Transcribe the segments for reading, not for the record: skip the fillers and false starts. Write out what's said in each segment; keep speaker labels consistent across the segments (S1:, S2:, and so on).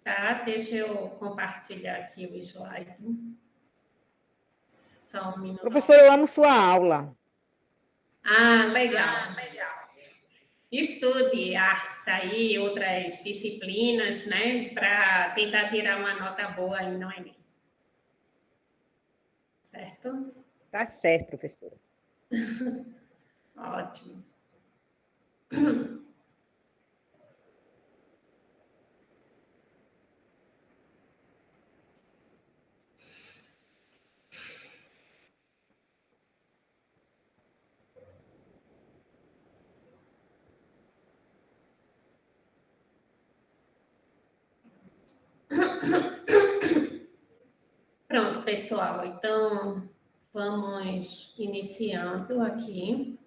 S1: Tá? Deixa eu compartilhar aqui o slide. Só um minuto.
S2: Professora, eu amo sua aula.
S1: Legal. Estude artes aí, outras disciplinas, né? Para tentar tirar uma nota boa aí no Enem. Certo?
S2: Tá certo, professora.
S1: Ótimo. Pronto, pessoal. Então, vamos iniciando aqui.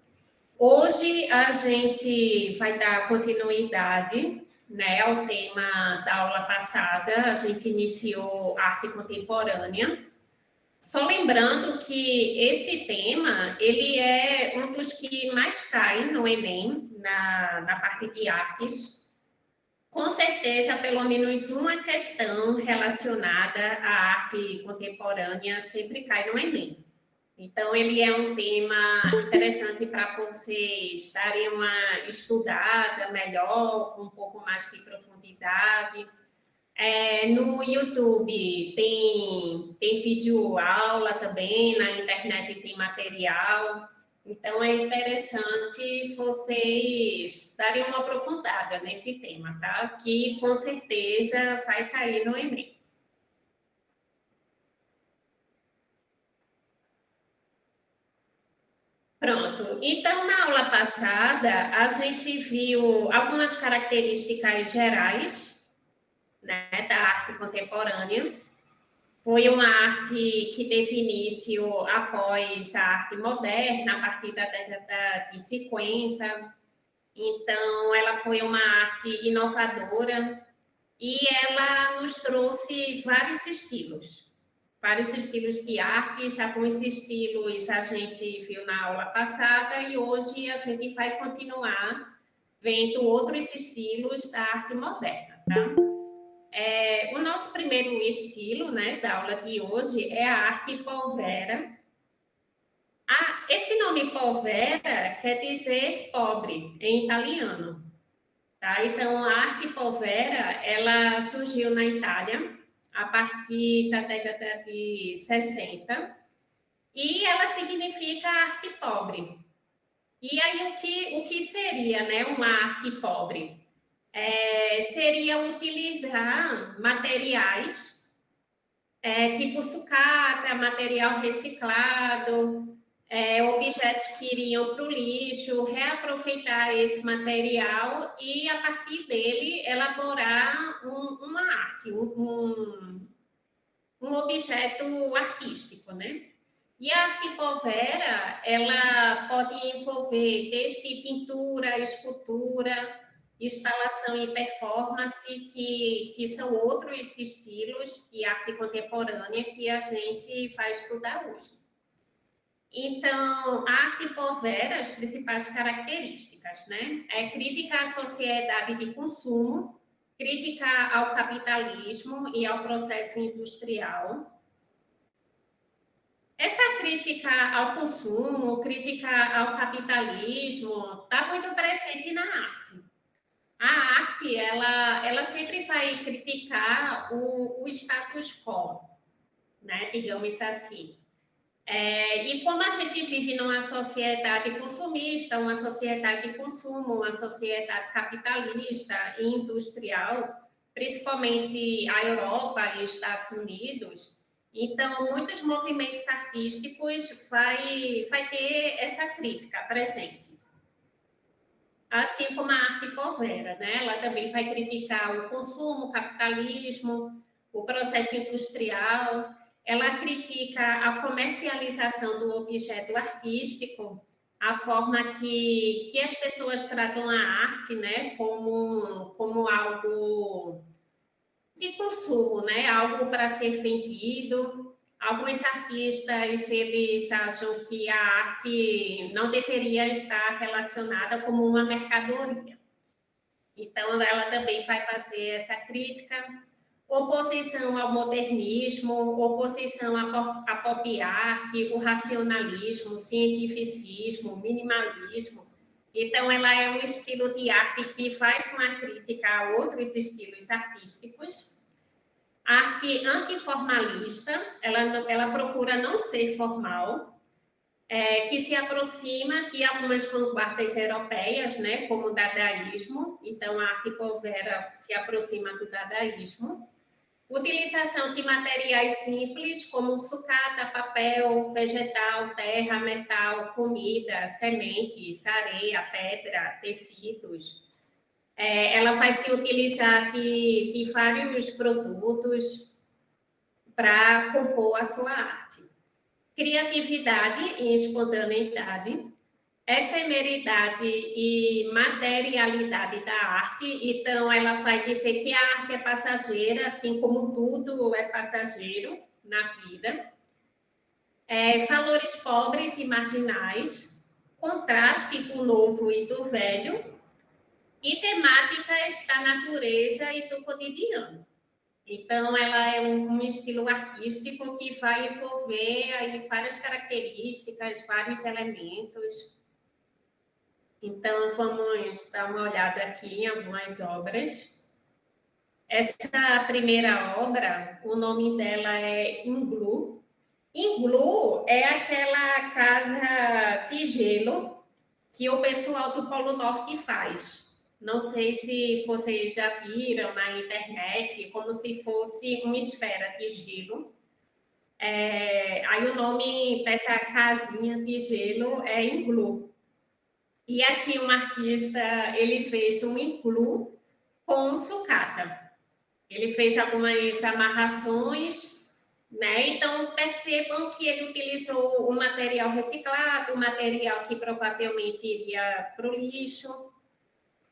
S1: Hoje a gente vai dar continuidade, né, ao tema da aula passada. A gente iniciou arte contemporânea. Só lembrando que esse tema, ele é um dos que mais cai no Enem, na parte de artes. Com certeza, pelo menos uma questão relacionada à arte contemporânea sempre cai no Enem. Então, ele é um tema interessante para vocês darem uma estudada melhor, com um pouco mais de profundidade. No YouTube tem vídeo aula também, na internet tem material. Então, é interessante vocês darem uma aprofundada nesse tema, tá? Que com certeza vai cair no Enem. Pronto. Então, na aula passada, a gente viu algumas características gerais, né, da arte contemporânea. Foi uma arte que teve início após a arte moderna, a partir da década de 50. Então, ela foi uma arte inovadora e ela nos trouxe vários estilos de artes. Alguns estilos a gente viu na aula passada e hoje a gente vai continuar vendo outros estilos da arte moderna, tá? O nosso primeiro estilo, né, da aula de hoje é a arte povera. Esse nome povera quer dizer pobre em italiano, tá? Então, a arte povera, ela surgiu na Itália a partir da década de 60 e ela significa arte pobre. E aí, o que seria, né, uma arte pobre? Seria utilizar materiais tipo sucata, material reciclado, objetos que iriam para o lixo, reaproveitar esse material e, a partir dele, elaborar uma arte, um objeto artístico, né? E a arte povera, ela pode envolver desde pintura, escultura, instalação e performance, que são outros estilos de arte contemporânea que a gente vai estudar hoje. Então, a arte povera, as principais características, né? É crítica à sociedade de consumo, crítica ao capitalismo e ao processo industrial. Essa crítica ao consumo, crítica ao capitalismo, está muito presente na arte. A arte, ela sempre vai criticar o status quo, né? Digamos assim. E como a gente vive numa sociedade consumista, uma sociedade de consumo, uma sociedade capitalista e industrial, principalmente a Europa e os Estados Unidos, então muitos movimentos artísticos vai ter essa crítica presente. Assim como a arte povera, né? Ela também vai criticar o consumo, o capitalismo, o processo industrial. Ela critica a comercialização do objeto artístico, a forma que as pessoas tratam a arte, né, como algo de consumo, né, algo para ser vendido. Alguns artistas, eles acham que a arte não deveria estar relacionada como uma mercadoria. Então, ela também vai fazer essa crítica. oposição ao modernismo, oposição à pop art, o racionalismo, o cientificismo, o minimalismo. Então, ela é um estilo de arte que faz uma crítica a outros estilos artísticos. A arte antiformalista, ela procura não ser formal, que se aproxima de algumas vanguardas europeias, né, como o dadaísmo. Então, a arte povera se aproxima do dadaísmo. Utilização de materiais simples, como sucata, papel, vegetal, terra, metal, comida, sementes, areia, pedra, tecidos. Ela faz se utilizar de vários produtos para compor a sua arte. Criatividade e espontaneidade, efemeridade e materialidade da arte. Então, ela vai dizer que a arte é passageira, assim como tudo é passageiro na vida. Valores pobres e marginais, contraste do novo e do velho, e temáticas da natureza e do cotidiano. Então, ela é um estilo artístico que vai envolver aí várias características, vários elementos. Então, vamos dar uma olhada aqui em algumas obras. Essa primeira obra, o nome dela é Inglu. Inglu é aquela casa de gelo que o pessoal do Polo Norte faz. Não sei se vocês já viram na internet, como se fosse uma esfera de gelo. Aí o nome dessa casinha de gelo é Inglu. E aqui um artista, ele fez um iglu com sucata. Ele fez algumas amarrações, né? Então, percebam que ele utilizou o material reciclado, o material que provavelmente iria para o lixo,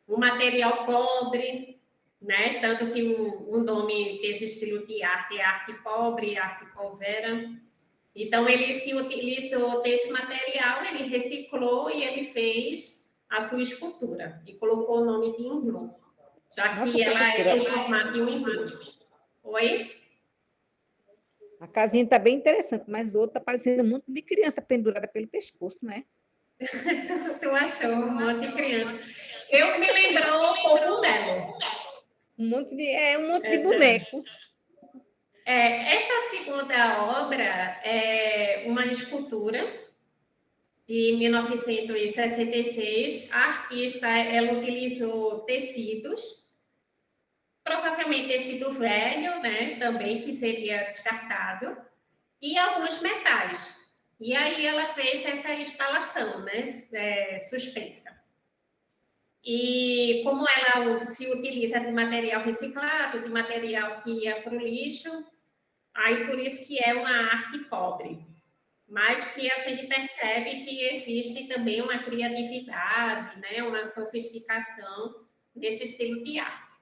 S1: um material pobre, né? Tanto que o nome desse estilo de arte é arte pobre, arte povera. Então, ele se utilizou desse material, ele reciclou e ele fez a sua escultura e colocou o nome de Inglu, já
S2: Nossa,
S1: que ela é
S2: professora,
S1: em formato de um Inglu. Oi?
S2: a casinha está bem interessante, mas outra está parecendo um monte de criança pendurada pelo pescoço, né?
S1: Tu achou um monte de criança. Eu me lembrou cogumelo.
S2: Um monte de
S1: Essa,
S2: boneco.
S1: essa segunda obra é uma escultura de 1966. A artista, ela utilizou tecidos, provavelmente tecido velho, né, também, que seria descartado, e alguns metais. E aí ela fez essa instalação, né, suspensa. E como ela se utiliza de material reciclado, de material que ia para o lixo, aí por isso que é uma arte pobre. Mas que a gente percebe que existe também uma criatividade, né, uma sofisticação nesse estilo de arte.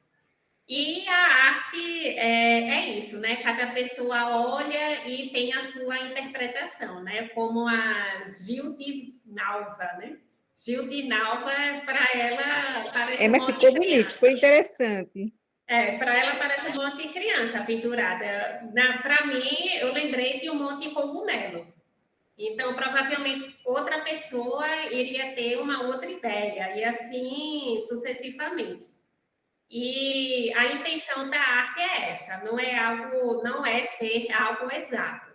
S1: E a arte é isso, né? Cada pessoa olha e tem a sua interpretação, né? Como a Gil de Nalva, né? Gil de Nalva, para ela, parece um
S2: Mas
S1: monte de
S2: ficou bonito,
S1: criança.
S2: ficou interessante.
S1: Para ela parece um monte de criança pendurada. Para mim, eu lembrei de um monte de cogumelo. Então, provavelmente, outra pessoa iria ter uma outra ideia, e assim sucessivamente. E a intenção da arte é essa, não é ser algo exato.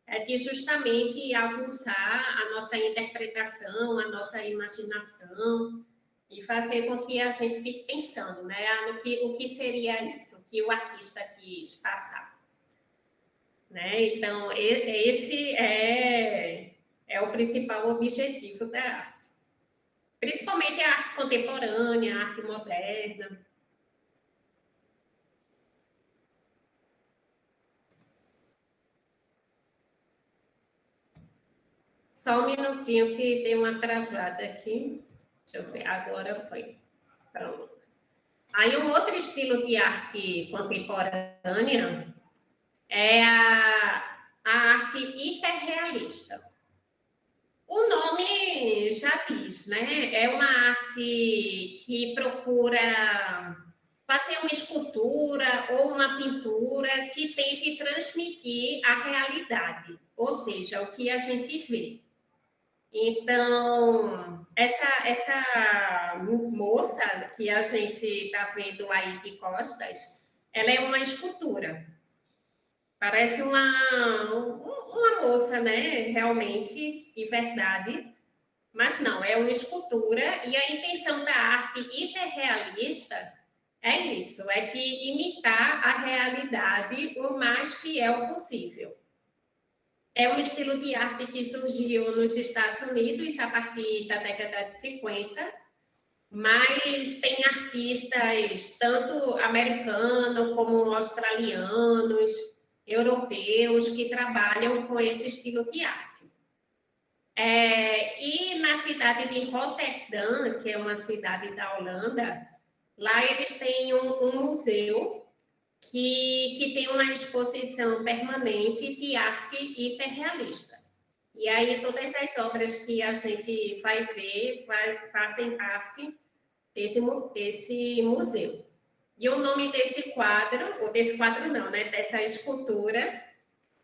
S1: É de justamente aguçar a nossa interpretação, a nossa imaginação e fazer com que a gente fique pensando, né, o que seria isso, o que o artista quis passar, né? Então, esse é o principal objetivo da arte. Principalmente a arte contemporânea, a arte moderna. Só um minutinho que deu uma travada aqui. Deixa eu ver, agora foi. Pronto. Aí um outro estilo de arte contemporânea é a arte hiperrealista. O nome já diz, né? É uma arte que procura fazer uma escultura ou uma pintura que tente transmitir a realidade, ou seja, o que a gente vê. Então, essa moça que a gente está vendo aí de costas, ela é uma escultura. Parece uma moça, né? Realmente, de verdade. Mas não, é uma escultura. E a intenção da arte hiperrealista é isso, é de imitar a realidade o mais fiel possível. É um estilo de arte que surgiu nos Estados Unidos a partir da década de 50, mas tem artistas tanto americanos como australianos, europeus, que trabalham com esse estilo de arte. E na cidade de Roterdã, que é uma cidade da Holanda, lá eles têm um museu que tem uma exposição permanente de arte hiperrealista. E aí todas as obras que a gente vai ver fazem parte desse museu. E o nome desse quadro, ou desse quadro não, né? Dessa escultura,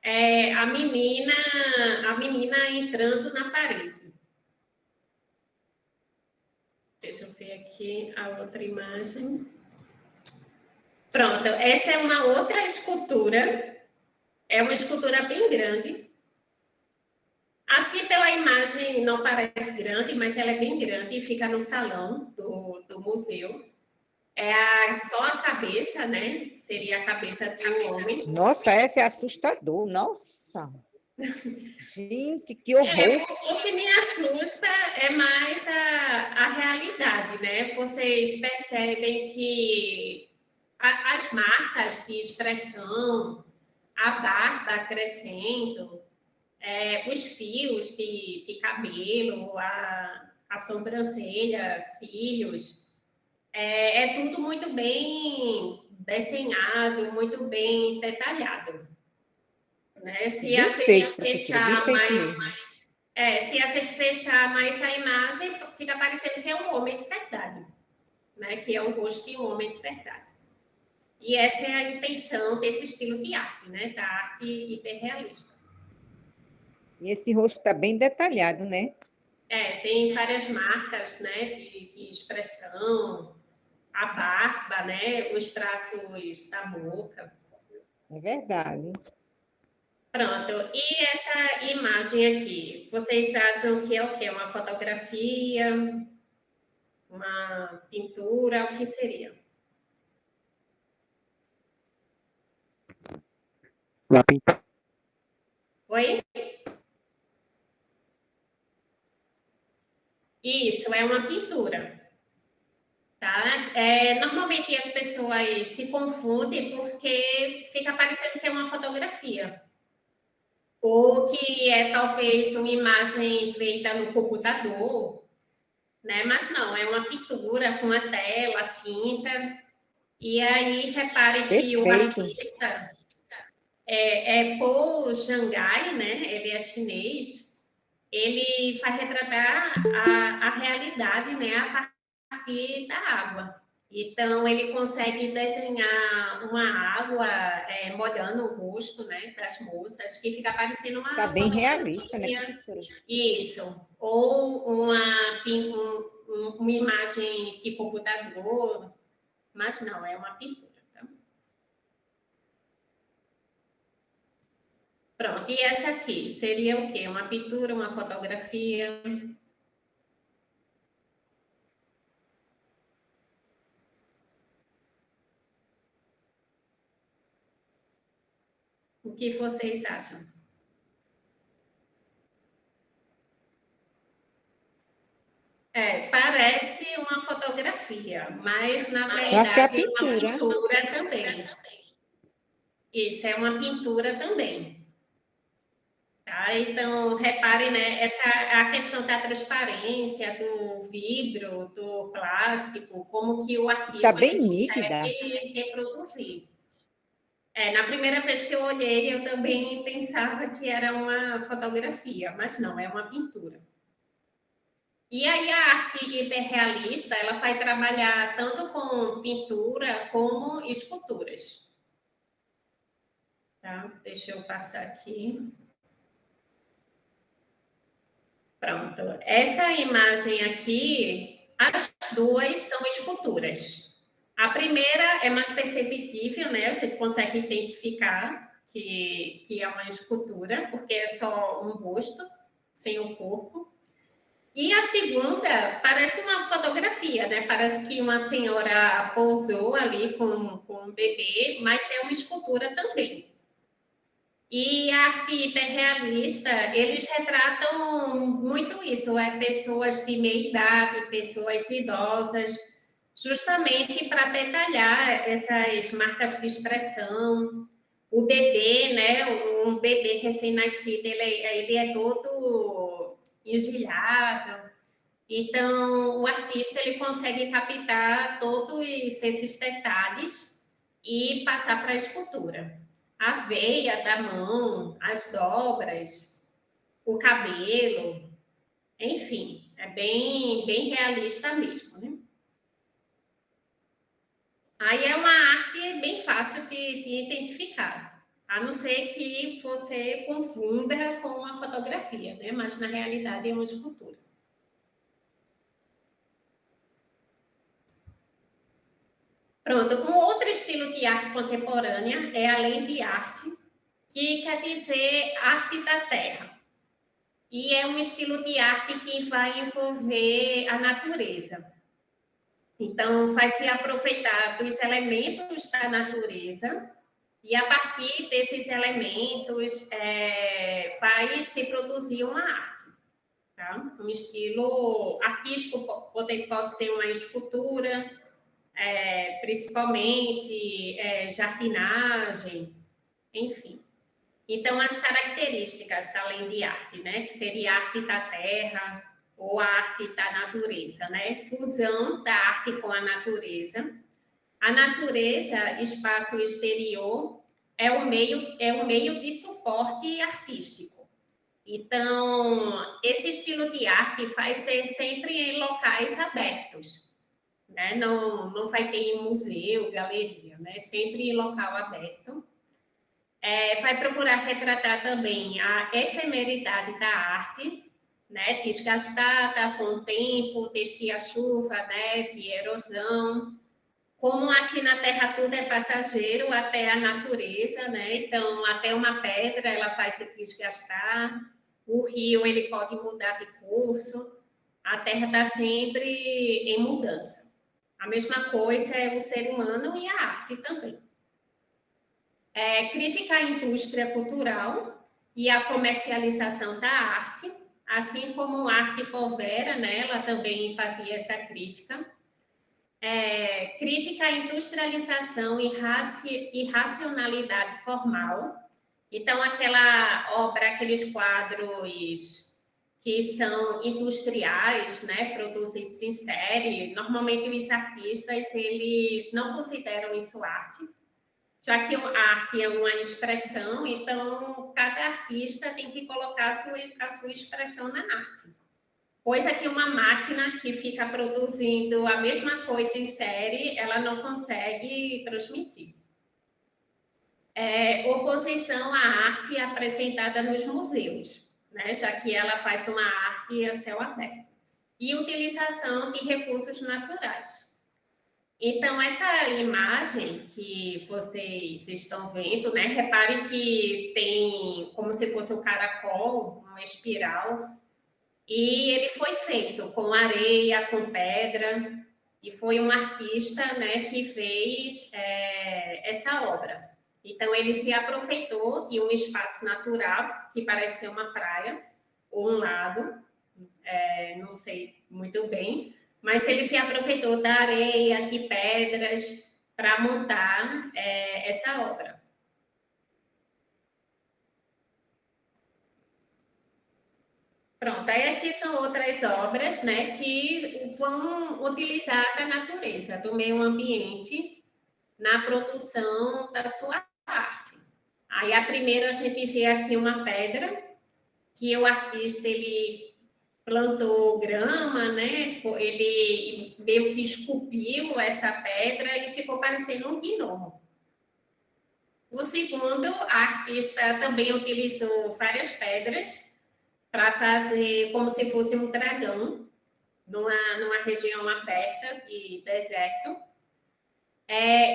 S1: é a menina entrando na parede. Deixa eu ver aqui a outra imagem. Pronto, essa é uma outra escultura. É uma escultura bem grande. Assim, pela imagem, não parece grande, mas ela é bem grande e fica no salão do museu. Só a cabeça, né? Seria a cabeça de um homem.
S2: Nossa, essa é assustador. Nossa. Gente, que horror.
S1: O que me assusta é mais a realidade, né? Vocês percebem que as marcas de expressão, a barba crescendo, os fios de cabelo, a sobrancelha, cílios, é tudo muito bem desenhado, muito bem detalhado. Né? Se a
S2: Bem
S1: gente
S2: feito, professora, bem
S1: fechar
S2: feito
S1: mais,
S2: mesmo.
S1: se a gente fechar mais a imagem, fica parecendo que é um homem de verdade, né? Que é o rosto de um homem de verdade. E essa é a intenção desse estilo de arte, né? Da arte hiperrealista.
S2: E esse rosto está bem detalhado, né?
S1: Tem várias marcas, né? De expressão, a barba, né? Os traços da boca.
S2: É verdade.
S1: Pronto. E essa imagem aqui, vocês acham que é o quê? Uma fotografia? Uma pintura? O que seria?
S3: Uma pintura.
S1: Oi? Isso, é uma pintura. Tá? Normalmente as pessoas se confundem porque fica parecendo que é uma fotografia. Ou que é talvez uma imagem feita no computador, né? Mas não, é uma pintura com a tela, tinta. E aí, repare que o
S2: Perfeito.
S1: artista é Paul Shanghai, né? Ele é chinês. Ele vai retratar a realidade, né? A partir da água. Então, ele consegue desenhar uma água molhando o rosto, né, das moças, que fica parecendo uma
S2: Está bem realista, né,
S1: fotografia.
S2: professora?
S1: Isso. Ou uma imagem de computador, mas não, é uma pintura. Tá? Pronto, e essa aqui seria o quê? Uma pintura, uma fotografia? O que vocês acham? Parece uma fotografia, mas na
S2: Eu acho que é a
S1: verdade é uma
S2: pintura.
S1: pintura também. Isso é uma pintura também. Tá? Então, repare, né, a questão da transparência, do vidro, do plástico, como que o
S2: Está
S1: artista
S2: bem nítida.
S1: consegue reproduzir. Na primeira vez que eu olhei, eu também pensava que era uma fotografia, mas não, é uma pintura. E aí a arte hiperrealista, ela vai trabalhar tanto com pintura como esculturas. Tá? Deixa eu passar aqui. Pronto. Essa imagem aqui, as duas são esculturas. A primeira é mais perceptível, né? A gente consegue identificar que é uma escultura, porque é só um rosto, sem o corpo. E a segunda parece uma fotografia, né? Parece que uma senhora pousou ali com um bebê, mas é uma escultura também. E a arte hiperrealista, eles retratam muito isso, pessoas de meia idade, pessoas idosas, justamente para detalhar essas marcas de expressão. O bebê, né? Um bebê recém-nascido, ele é todo engelhado. Então, o artista ele consegue captar todos esses detalhes e passar para a escultura. A veia da mão, as dobras, o cabelo, enfim, é bem realista mesmo, né? Aí é uma arte bem fácil de identificar, a não ser que você confunda com a fotografia, né? Mas na realidade é uma escultura. Pronto, um outro estilo de arte contemporânea é a land art, que quer dizer arte da terra. E é um estilo de arte que vai envolver a natureza. Então, vai se aproveitar dos elementos da natureza e, a partir desses elementos, vai se produzir uma arte. Tá? Um estilo artístico pode ser uma escultura, principalmente jardinagem, enfim. Então, as características da land art, né, que seria a arte da terra ou a arte da natureza, né, fusão da arte com a natureza. A natureza, espaço exterior, é o meio de suporte artístico. Então, esse estilo de arte vai ser sempre em locais abertos, né? Não vai ter em museu, galeria, né? Sempre em local aberto. Vai procurar retratar também a efemeridade da arte, né? Desgastada com o tempo, desde a chuva, neve, erosão. Como aqui na Terra tudo é passageiro, até a natureza, né? Então, até uma pedra ela vai se desgastar, o rio ele pode mudar de curso, a Terra está sempre em mudança. A mesma coisa é o ser humano e a arte também. Crítica à indústria cultural e à comercialização da arte, assim como a arte povera, né, ela também fazia essa crítica. Crítica à industrialização e racionalidade formal. Então, aquela obra, aqueles quadros que são industriais, né, produzidos em série, normalmente os artistas, eles não consideram isso arte, já que a arte é uma expressão, então cada artista tem que colocar a sua expressão na arte. Coisa que uma máquina que fica produzindo a mesma coisa em série, ela não consegue transmitir. Oposição à arte apresentada nos museus, né? Já que ela faz uma arte a céu aberto. E utilização de recursos naturais. Então, essa imagem que vocês estão vendo, né? Reparem que tem como se fosse um caracol, uma espiral, e ele foi feito com areia, com pedra, e foi um artista, né, que fez essa obra. Então, ele se aproveitou de um espaço natural, que parece ser uma praia ou um lago, não sei muito bem, mas ele se aproveitou da areia, de pedras, para montar essa obra. Pronto, aí aqui são outras obras, né, que vão utilizar a natureza, do meio ambiente, na produção da sua arte. Aí a primeira a gente vê aqui uma pedra, que o artista, ele plantou grama, né? Ele meio que esculpiu essa pedra e ficou parecendo um gnomo. O segundo, a artista também utilizou várias pedras para fazer como se fosse um dragão numa região aberta de deserto.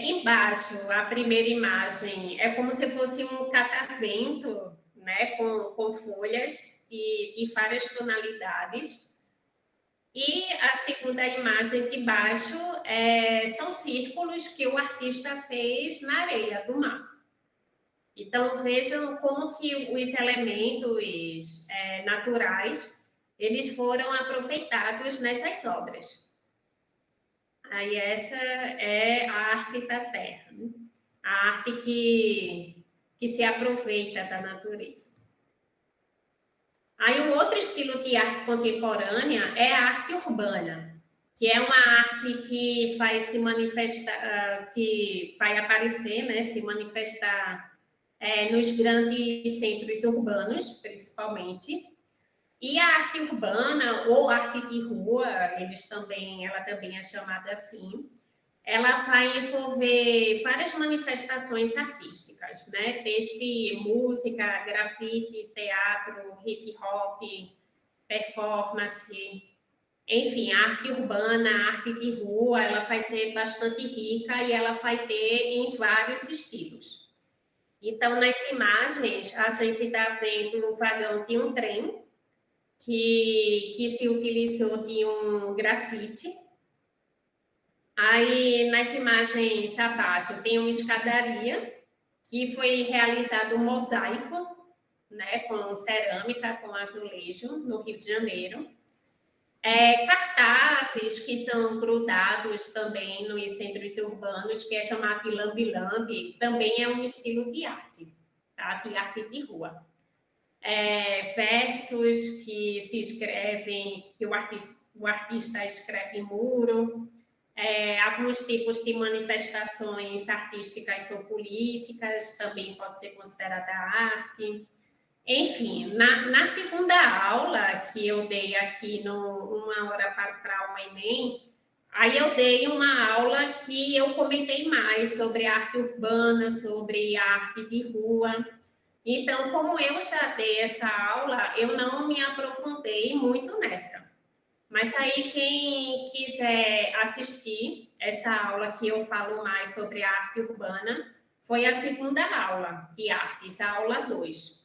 S1: Embaixo, a primeira imagem é como se fosse um catavento, né, com folhas de várias tonalidades. E a segunda imagem de baixo são círculos que o artista fez na areia do mar. Então, vejam como que os elementos naturais eles foram aproveitados nessas obras. Aí essa é a arte da terra, né? A arte que se aproveita da natureza. Aí um outro estilo de arte contemporânea é a arte urbana, que é uma arte que vai se manifestar, vai aparecer, né, se manifestar nos grandes centros urbanos, principalmente. E a arte urbana, ou arte de rua, ela também é chamada assim, ela vai envolver várias manifestações artísticas, né? Desde música, grafite, teatro, hip hop, performance, enfim, a arte urbana, a arte de rua, ela vai ser bastante rica e ela vai ter em vários estilos. Então, nas imagens, a gente está vendo um vagão de um trem que se utilizou de um grafite. Aí, nas imagens abaixo, tem uma escadaria que foi realizado um mosaico, né, com cerâmica, com azulejo, no Rio de Janeiro. Cartazes que são grudados também nos centros urbanos, que é chamado de lambe-lambe, também é um estilo de arte, tá? De arte de rua. Versos que se escrevem, que o artista escreve em muro, alguns tipos de manifestações artísticas ou políticas também pode ser considerada arte. Enfim, na segunda aula que eu dei aqui no Uma Hora para o Enem, aí eu dei uma aula que eu comentei mais sobre a arte urbana, sobre a arte de rua. Então, como eu já dei essa aula, eu não me aprofundei muito nessa. Mas aí, quem quiser assistir essa aula que eu falo mais sobre a arte urbana, foi a segunda aula de artes, a aula 2.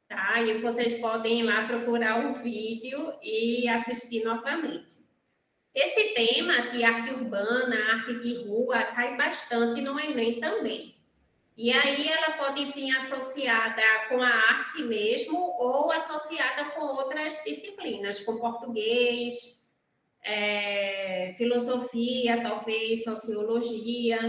S1: Tá? E vocês podem ir lá procurar o vídeo e assistir novamente. Esse tema de arte urbana, arte de rua, cai bastante no Enem também. E aí ela pode vir associada com a arte mesmo ou associada com outras disciplinas, com português, filosofia, talvez sociologia.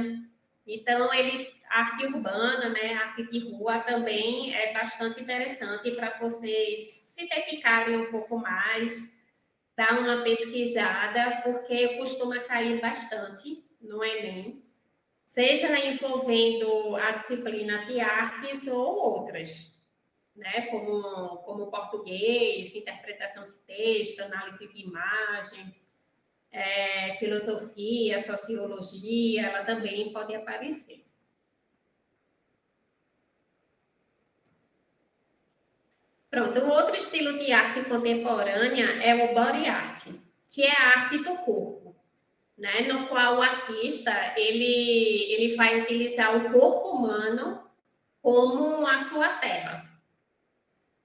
S1: Então, a arte urbana, né, a arte de rua também é bastante interessante para vocês se dedicarem um pouco mais, dar uma pesquisada, porque costuma cair bastante no Enem, seja envolvendo a disciplina de artes ou outras, né, como português, interpretação de texto, análise de imagem, filosofia, sociologia, ela também pode aparecer. Pronto, um outro estilo de arte contemporânea é o body art, que é a arte do corpo, né? No qual o artista ele vai utilizar o corpo humano como a sua terra,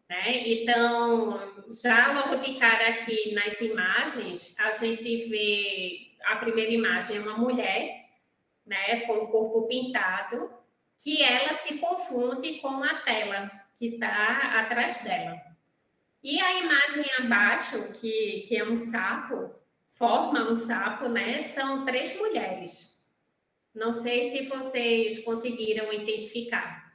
S1: né? Então, já logo de cara aqui nas imagens, a gente vê a primeira imagem é uma mulher, né, com o corpo pintado, que ela se confunde com a tela que está atrás dela. E a imagem abaixo, que é um sapo, forma um sapo, né? São 3 mulheres. Não sei se vocês conseguiram identificar.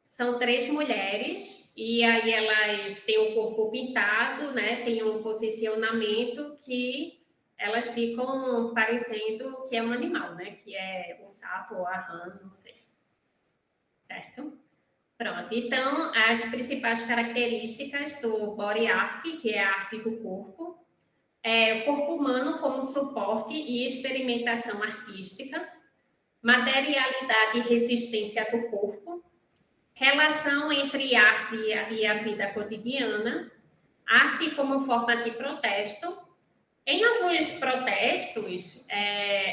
S1: São 3 mulheres e aí elas têm o corpo pintado, né? Tem um posicionamento que elas ficam parecendo que é um animal, né? Que é o sapo ou a rã, não sei. Certo? Pronto, então, as principais características do body art, que é a arte do corpo, é o corpo humano como suporte e experimentação artística, materialidade e resistência do corpo, relação entre arte e a vida cotidiana, arte como forma de protesto. Em alguns protestos,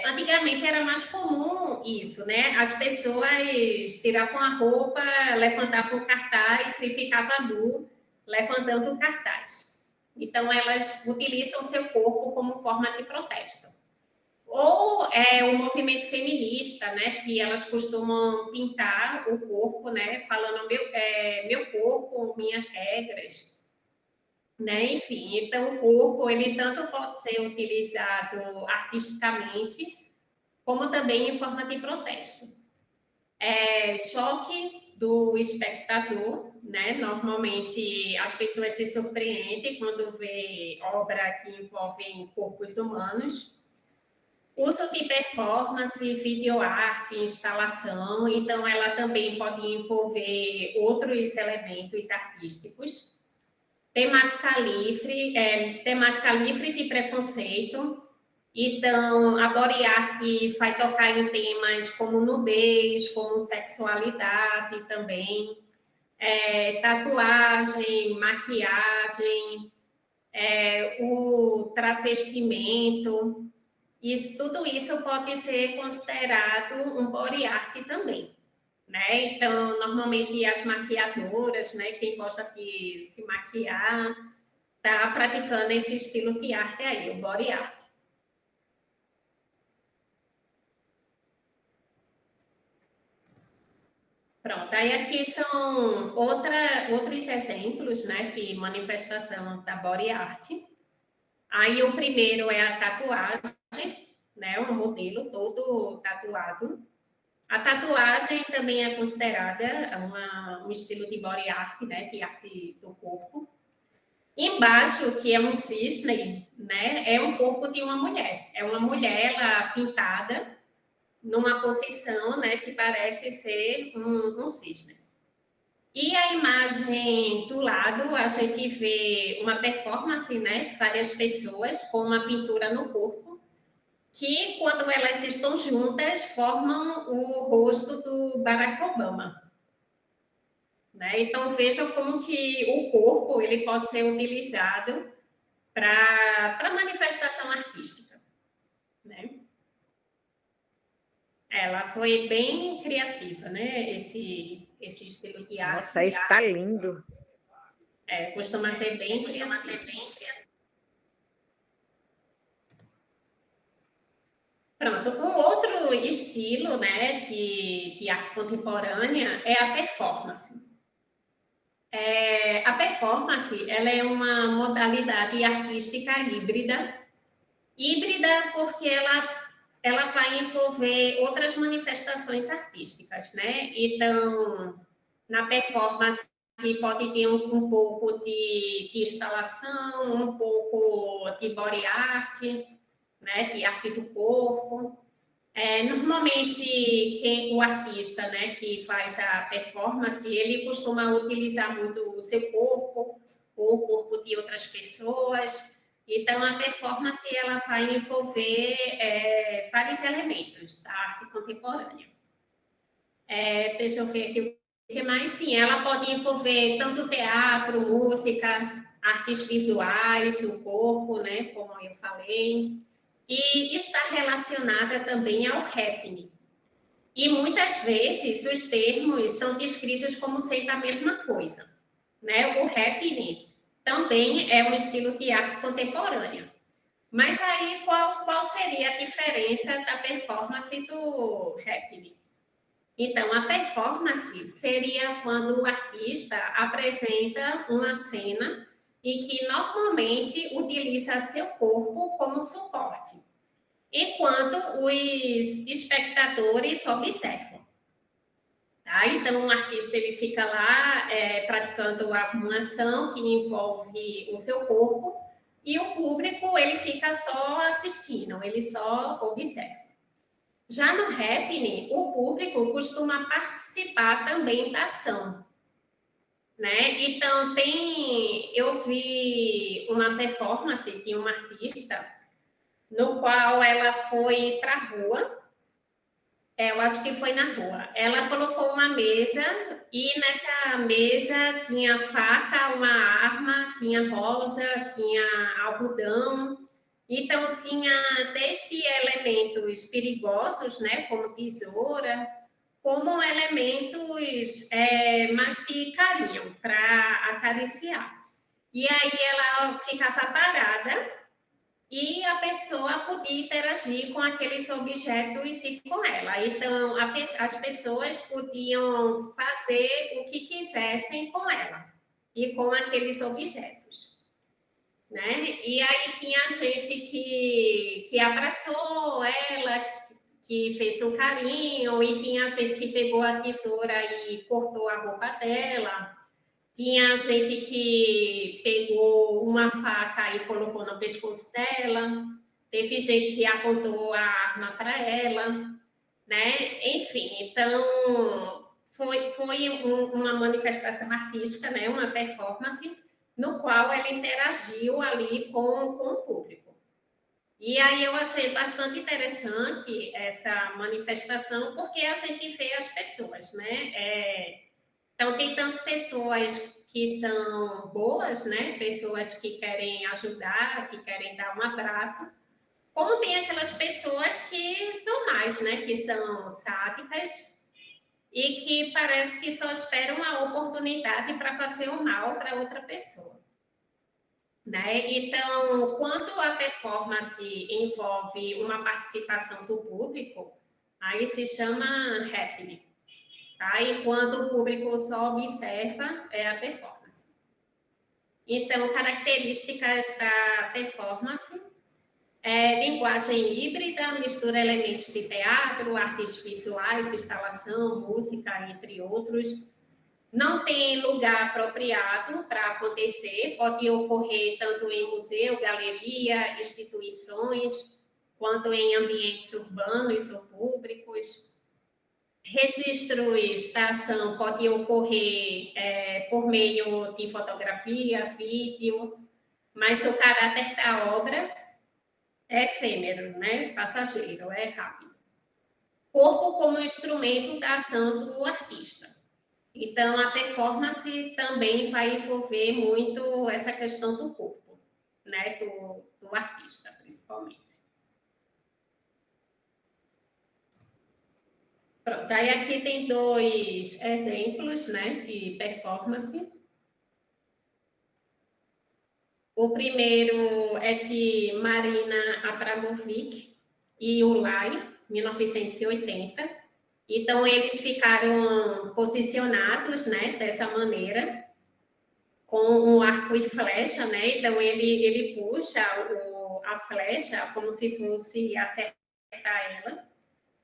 S1: antigamente era mais comum isso, né? As pessoas tiravam a roupa, levantavam o cartaz e ficavam nu, levantando o cartaz. Então, elas utilizam o seu corpo como forma de protesto. Ou o movimento feminista, né? Que elas costumam pintar o corpo, né? Falando meu corpo, minhas regras, né? Enfim, então o corpo ele tanto pode ser utilizado artisticamente como também em forma de protesto. Choque do espectador, né? Normalmente as pessoas se surpreendem quando vê obra que envolvem corpos humanos. Uso de performance, videoarte, instalação, então ela também pode envolver outros elementos artísticos. Temática livre de preconceito. Então, a body art vai tocar em temas como nudez, como sexualidade também, tatuagem, maquiagem, o travestimento. Tudo isso pode ser considerado um body art também. Né? Então, normalmente as maquiadoras, né, quem gosta de se maquiar, está praticando esse estilo de arte aí, o body art. Pronto, aí aqui são outros exemplos, né, de manifestação da body art. Aí o primeiro é a tatuagem, né, um modelo todo tatuado. A tatuagem também é considerada um estilo de body art, né, de arte do corpo. Embaixo, que é um cisne, né, é um corpo de uma mulher. É uma mulher ela, pintada numa posição, né, que parece ser um cisne. E a imagem do lado, a gente vê uma performance, né, de várias pessoas com uma pintura no corpo, que quando elas estão juntas formam o rosto do Barack Obama. Né? Então vejam como que o corpo ele pode ser utilizado para manifestação artística. Né? Ela foi bem criativa, né? Esse estilo de arte.
S2: Nossa, está lindo.
S1: Costuma ser bem criativo. Pronto, um outro estilo, né, de arte contemporânea é a performance. A performance ela é uma modalidade artística híbrida porque ela vai envolver outras manifestações artísticas, né? Então, na performance pode ter um pouco de instalação, um pouco de body art, né? De arte do corpo. Normalmente, o artista, né, que faz a performance, ele costuma utilizar muito o seu corpo ou o corpo de outras pessoas. Então, a performance ela vai envolver vários elementos da arte contemporânea. Deixa eu ver aqui o que mais. Sim, ela pode envolver tanto teatro, música, artes visuais, o corpo, né, como eu falei. E está relacionada também ao happening. E muitas vezes os termos são descritos como sendo a mesma coisa. Né? O happening também é um estilo de arte contemporânea. Mas aí qual seria a diferença da performance do happening? Então, a performance seria quando o artista apresenta uma cena e que normalmente utiliza seu corpo como suporte, enquanto os espectadores observam. Tá? Então, o artista ele fica lá praticando uma ação que envolve o seu corpo e o público ele fica só assistindo, ele só observa. Já no happening, o público costuma participar também da ação. né? Então, eu vi uma performance de uma artista no qual ela foi para a rua. Eu acho que foi na rua. Ela colocou uma mesa e nessa mesa tinha faca, uma arma, tinha rosa, tinha algodão. Então tinha desde elementos perigosos, né, como tesoura, como elementos mais de carinho para acariciar. E aí ela ficava parada e a pessoa podia interagir com aqueles objetos e com ela. Então, as pessoas podiam fazer o que quisessem com ela e com aqueles objetos, né? E aí tinha gente que abraçou ela, que fez um carinho, e tinha gente que pegou a tesoura e cortou a roupa dela. Tinha gente que pegou uma faca e colocou no pescoço dela. Teve gente que apontou a arma para ela, né? Enfim, então foi uma manifestação artística, né? Uma performance no qual ela interagiu ali com o público. E aí eu achei bastante interessante essa manifestação, porque a gente vê as pessoas, né? Então, tem tanto pessoas que são boas, né? Pessoas que querem ajudar, que querem dar um abraço, como tem aquelas pessoas que são mais, né? Que são sádicas e que parece que só esperam a oportunidade para fazer o mal para outra pessoa, né? Então, quando a performance envolve uma participação do público, aí se chama happening. Tá? E quando o público só observa, é a performance. Então, características da performance linguagem híbrida, mistura elementos de teatro, artes visuais, instalação, música, entre outros. Não tem lugar apropriado para acontecer, pode ocorrer tanto em museu, galeria, instituições, quanto em ambientes urbanos ou públicos. Registros da ação podem ocorrer por meio de fotografia, vídeo, mas o caráter da obra é efêmero, né? Passageiro, é rápido. Corpo como instrumento da ação do artista. Então, a performance também vai envolver muito essa questão do corpo, né? Do artista, principalmente. Pronto, aí aqui tem dois exemplos, né, de performance. O primeiro é de Marina Abramovic e Ulay, 1980. Então, eles ficaram posicionados, né, dessa maneira, com um arco e flecha, né? Então, ele puxa a flecha como se fosse acertar ela.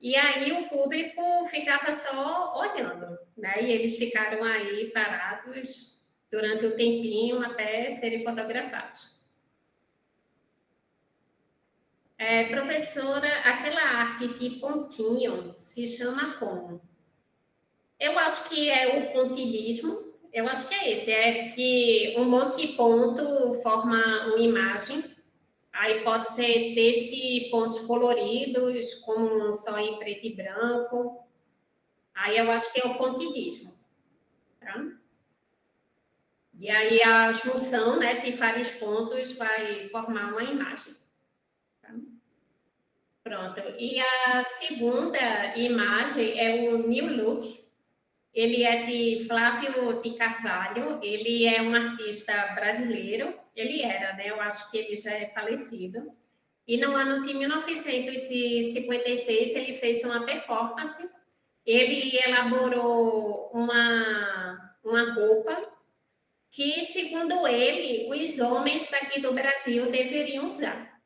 S1: E aí o público ficava só olhando, né? E eles ficaram aí parados durante um tempinho até serem fotografados. Professora, aquela arte de pontinho se chama como? Eu acho que é o pontilhismo. Eu acho que é esse, é que um monte de ponto forma uma imagem. Aí pode ser desde pontos coloridos, como um só em preto e branco. Aí eu acho que é o pontilhismo. Tá? E aí a junção, né, de vários pontos vai formar uma imagem. Tá? Pronto. E a segunda imagem é o New Look. Ele é de Flávio de Carvalho. Ele é um artista brasileiro. Ele era, né? Eu acho que ele já é falecido. E no ano de 1956 ele fez uma performance. Ele elaborou uma roupa que, segundo ele, os homens daqui do Brasil deveriam usar.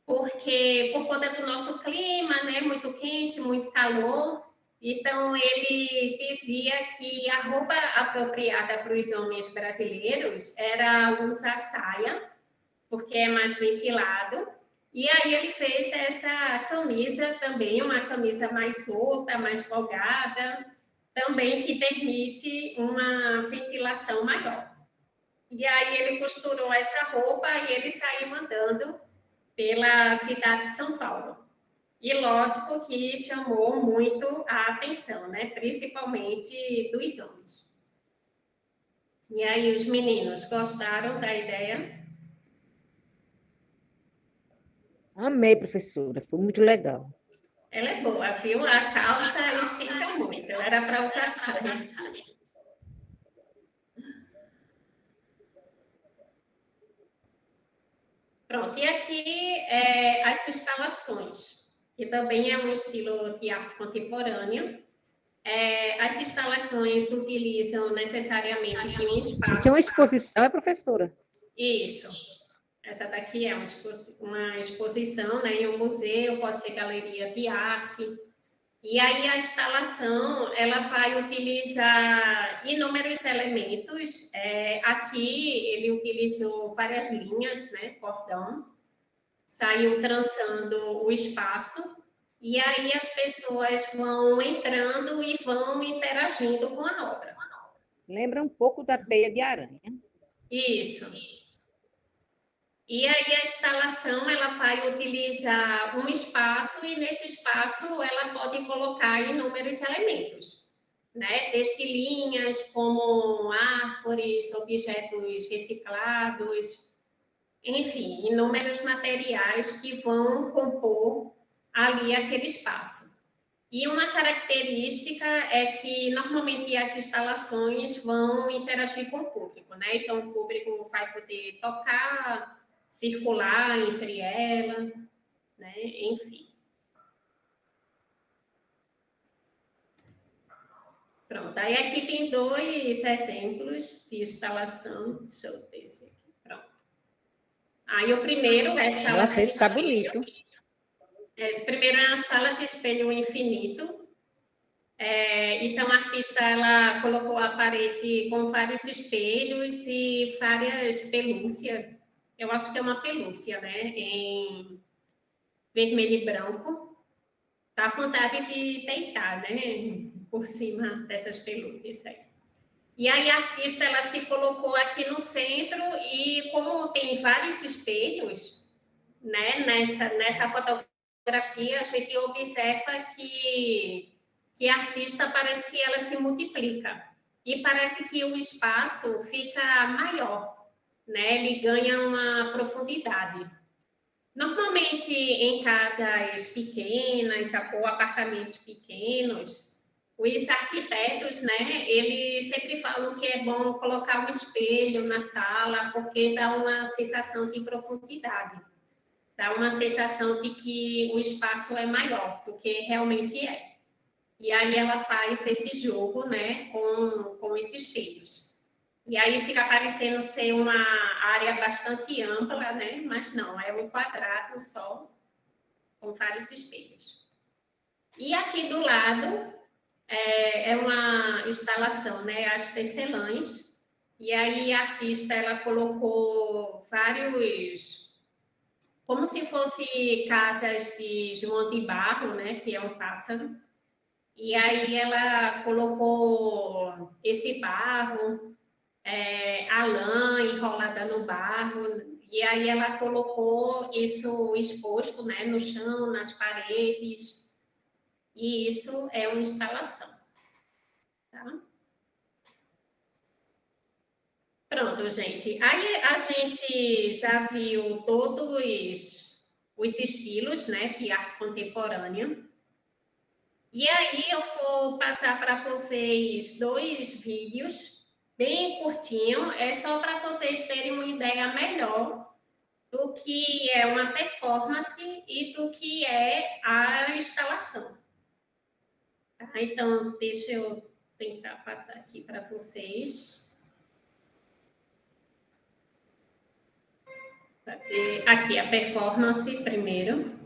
S1: Porque, por conta do nosso clima, né, muito quente, muito calor, então ele dizia que a roupa apropriada para os homens brasileiros era usar saia, porque é mais ventilado. E aí ele fez essa camisa também, uma camisa mais solta, mais folgada, também que permite uma ventilação maior. E aí ele costurou essa roupa e ele saiu andando pela cidade de São Paulo. E lógico que chamou muito a atenção, né? Principalmente dos homens. E aí os meninos gostaram da ideia?
S2: Amei, professora, foi muito legal.
S1: Ela é boa, viu? A calça esquenta muito, ela era para usar saia. Pronto, e aqui as instalações, que também é um estilo de arte contemporâneo. As instalações utilizam necessariamente de um
S2: Isso é uma
S1: espaço.
S2: exposição, é, professora?
S1: Isso. Essa daqui é uma exposição, né, em um museu, pode ser galeria de arte. E aí a instalação, ela vai utilizar inúmeros elementos. Aqui ele utilizou várias linhas, né, cordão, saiu trançando o espaço, e aí as pessoas vão entrando e vão interagindo com a obra.
S2: Lembra um pouco da teia de aranha.
S1: Isso. E aí a instalação ela vai utilizar um espaço e nesse espaço ela pode colocar inúmeros elementos, né? Desde linhas como árvores, objetos reciclados, enfim, inúmeros materiais que vão compor ali aquele espaço. E uma característica é que normalmente as instalações vão interagir com o público, né? Então o público vai poder tocar, circular entre ela, né? Enfim. Pronto, aí aqui tem dois exemplos de instalação. Deixa eu descer aqui. Pronto. Aí o primeiro é sala
S2: Nossa,
S1: de
S2: esse está
S1: espelho.
S2: bonito.
S1: Esse primeiro é a sala de espelho infinito. Então, a artista ela colocou a parede com vários espelhos e várias pelúcias. Eu acho que é uma pelúcia, né? Em vermelho e branco. Dá vontade de deitar, né? Por cima dessas pelúcias aí. E aí a artista ela se colocou aqui no centro e como tem vários espelhos, né? Nessa fotografia a gente observa que a artista parece que ela se multiplica e parece que o espaço fica maior, né? Ele ganha uma profundidade. Normalmente em casas pequenas ou apartamentos pequenos, os arquitetos, né, eles sempre falam que é bom colocar um espelho na sala porque dá uma sensação de profundidade, dá uma sensação de que o espaço é maior do que realmente é. E aí ela faz esse jogo, né, com esses espelhos. E aí fica parecendo ser uma área bastante ampla, né? Mas não, é um quadrado só, com vários espelhos. E aqui do lado é uma instalação, né? As tecelãs. E aí a artista, ela colocou vários, como se fosse casas de João de Barro, né? Que é um pássaro. E aí ela colocou esse barro, a lã enrolada no barro, e aí ela colocou isso exposto, né, no chão, nas paredes, e isso é uma instalação. Tá? Pronto, gente. Aí a gente já viu todos os estilos, né, de arte contemporânea. E aí eu vou passar para vocês dois vídeos bem curtinho, é só para vocês terem uma ideia melhor do que é uma performance e do que é a instalação. Tá? Então, deixa eu tentar passar aqui para vocês. Aqui a performance primeiro.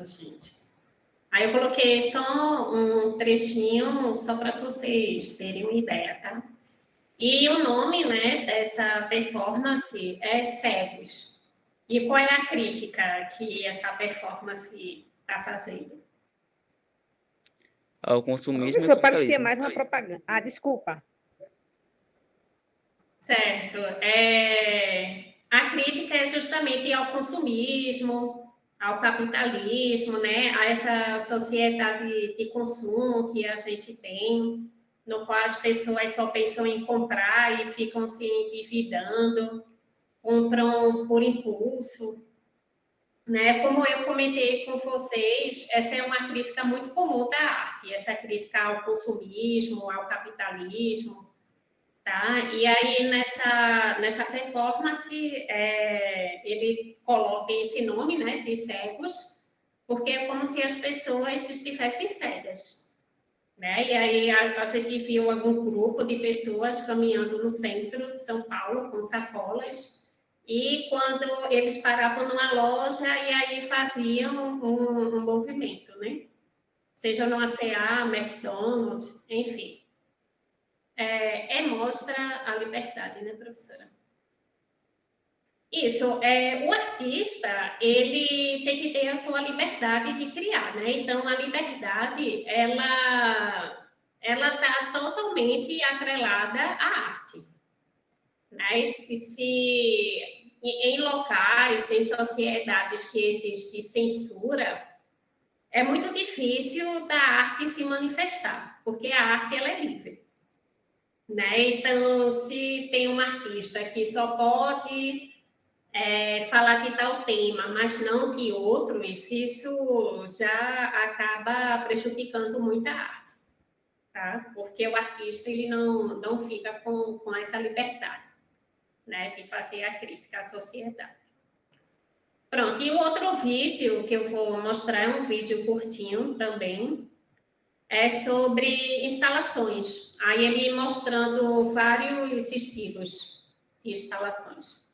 S1: mesmo, gente. Aí eu coloquei só um trechinho, só para vocês terem uma ideia, tá? E o nome, né, dessa performance é Cegos. E qual é a crítica que essa performance está fazendo?
S3: Ao consumismo e ao
S2: Professor, parecia
S3: capitalismo.
S2: mais uma propaganda. Ah, desculpa.
S1: Certo. A crítica é justamente ao consumismo, ao capitalismo, né? A essa sociedade de consumo que a gente tem, no qual as pessoas só pensam em comprar e ficam se endividando, compram por impulso, né? Como eu comentei com vocês, essa é uma crítica muito comum da arte, essa crítica ao consumismo, ao capitalismo, tá? E aí, nessa performance, ele coloca esse nome, né, de cegos, porque é como se as pessoas estivessem cegas, né? E aí a gente viu algum grupo de pessoas caminhando no centro de São Paulo com sacolas, e quando eles paravam numa loja, e aí faziam um movimento, né? Seja no ACA, McDonald's, enfim. Mostra a liberdade, né, professora? Isso, o artista, ele tem que ter a sua liberdade de criar, né? Então, a liberdade, ela está totalmente atrelada à arte, né? Em locais, em sociedades que existe censura, é muito difícil da arte se manifestar, porque a arte, ela é livre. Né? Então, se tem um artista que só pode falar de tal tema, mas não de outros, isso já acaba prejudicando muita arte, tá? Porque o artista ele não fica com essa liberdade, né, de fazer a crítica à sociedade. Pronto, e o outro vídeo que eu vou mostrar é um vídeo curtinho também, é sobre instalações. Aí ele mostrando vários estilos de instalações.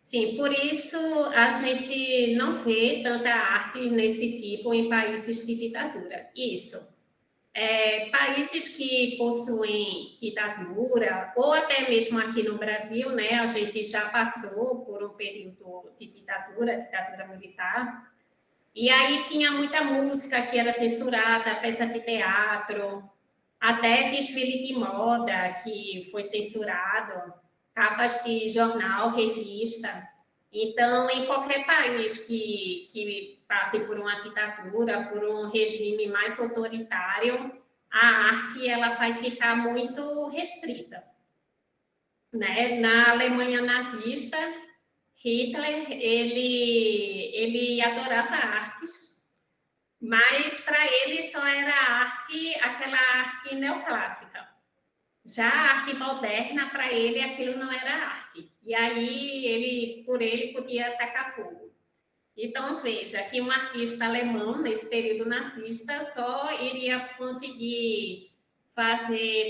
S1: Sim, por isso a gente não vê tanta arte nesse tipo em países de ditadura. Isso. Países que possuem ditadura, ou até mesmo aqui no Brasil, né, a gente já passou por um período de ditadura militar. E aí tinha muita música que era censurada, peça de teatro, até desfile de moda que foi censurado, capas de jornal, revista. Então, em qualquer país que passe por uma ditadura, por um regime mais autoritário, a arte ela vai ficar muito restrita, né? Na Alemanha nazista, Hitler ele adorava artes, mas para ele só era arte, aquela arte neoclássica. Já a arte moderna, para ele, aquilo não era arte. E aí, por ele, podia atacar fogo. Então, veja que um artista alemão, nesse período nazista, só iria conseguir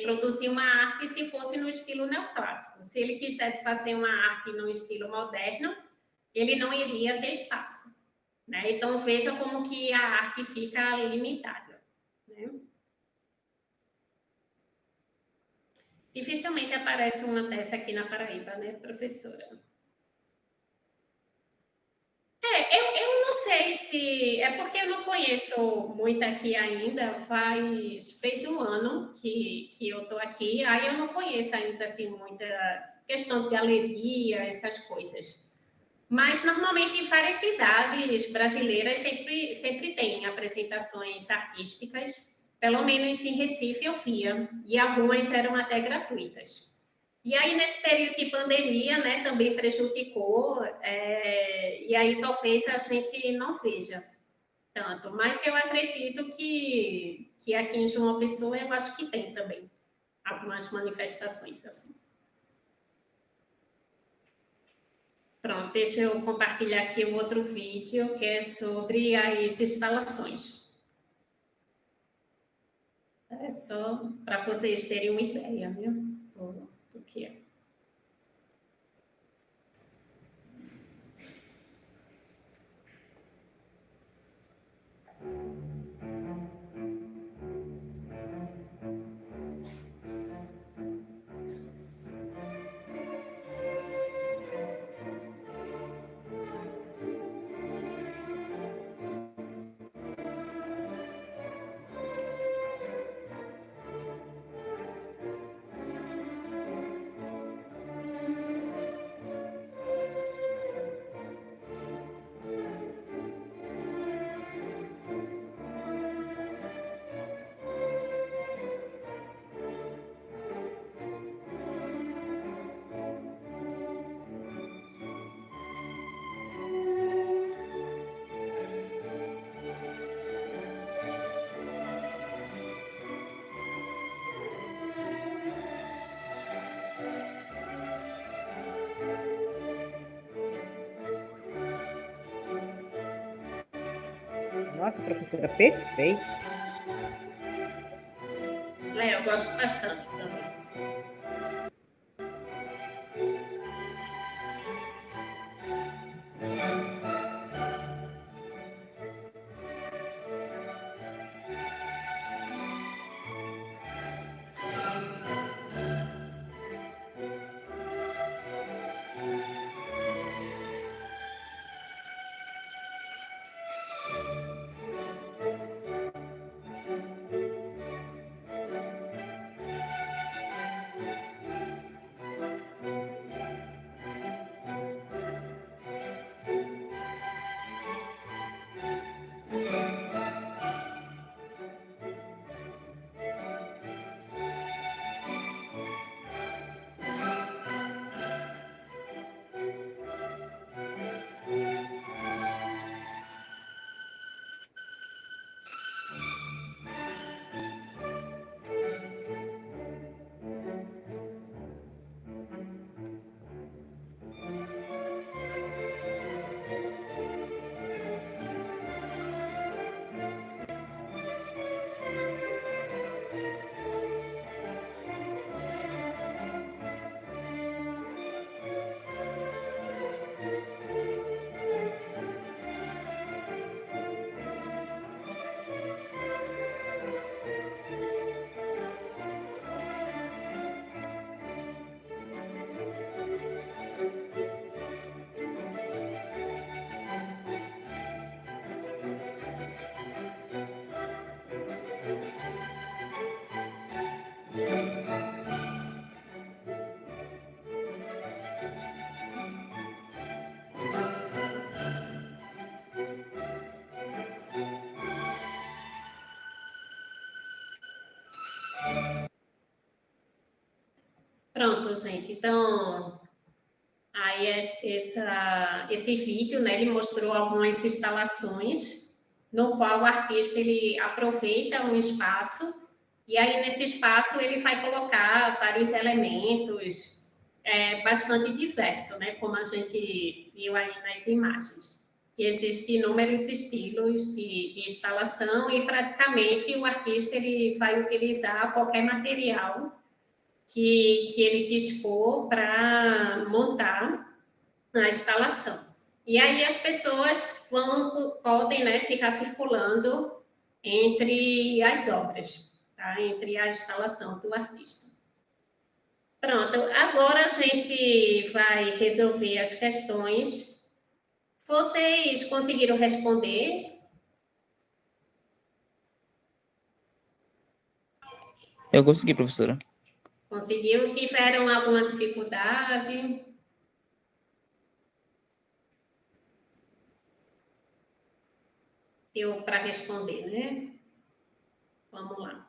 S1: produzir uma arte se fosse no estilo neoclássico. Se ele quisesse fazer uma arte no estilo moderno, ele não iria ter espaço, né? Então, veja como que a arte fica limitada, né? Dificilmente aparece uma dessa aqui na Paraíba, né, professora? Eu não sei se... É porque eu não conheço muito aqui ainda. Fez um ano que eu estou aqui. Aí eu não conheço ainda, assim, muita questão de galeria, essas coisas. Mas, normalmente, em várias cidades brasileiras sempre tem apresentações artísticas. Pelo menos em Recife eu via. E algumas eram até gratuitas. E aí, nesse período de pandemia, né, também prejudicou, e aí talvez a gente não veja tanto. Mas eu acredito que aqui em João Pessoa, eu acho que tem também algumas manifestações assim. Pronto, deixa eu compartilhar aqui o outro vídeo, que é sobre as instalações. É só para vocês terem uma ideia, né, do que é.
S2: Nossa, professora, perfeito.
S1: Eu gosto bastante também. Pronto, gente. Então, aí esse vídeo, né, ele mostrou algumas instalações no qual o artista ele aproveita um espaço e aí nesse espaço ele vai colocar vários elementos bastante diversos, né, como a gente viu aí nas imagens. Que existem inúmeros estilos de instalação e praticamente o artista ele vai utilizar qualquer material que ele dispor para montar a instalação. E aí as pessoas podem, né, ficar circulando entre as obras, tá? Entre a instalação do artista. Pronto, agora a gente vai resolver as questões. Vocês conseguiram responder?
S3: Eu consegui, professora.
S1: Conseguiu? Tiveram alguma dificuldade? Deu para responder, né? Vamos lá.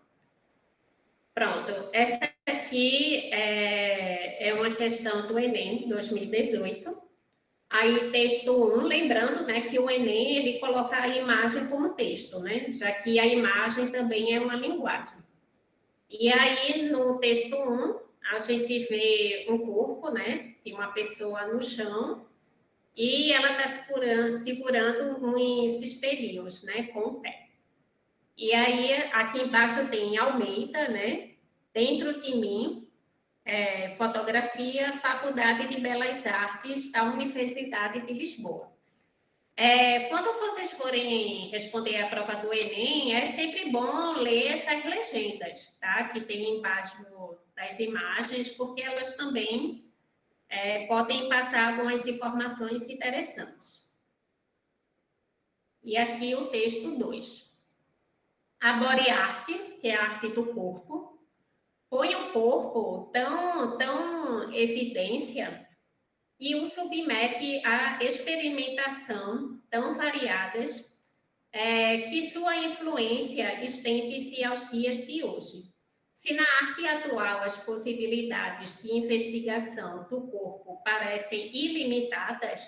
S1: Pronto. Essa aqui é uma questão do Enem 2018. Aí, texto 1, lembrando, né, que o Enem, ele coloca a imagem como texto, né? Já que a imagem também é uma linguagem. E aí, no texto 1, a gente vê um corpo, né, de uma pessoa no chão, e ela está segurando uns espelhinhos, né, com o pé. E aí, aqui embaixo tem Almeida, né, Dentro de Mim, Fotografia, Faculdade de Belas Artes da Universidade de Lisboa. Quando vocês forem responder a prova do Enem, é sempre bom ler essas legendas, tá? Que tem embaixo das imagens, porque elas também podem passar algumas informações interessantes. E aqui o texto 2. A body art, que é a arte do corpo, põe o corpo tão evidência e o submete a experimentação tão variadas que sua influência estende-se aos dias de hoje. Se na arte atual as possibilidades de investigação do corpo parecem ilimitadas,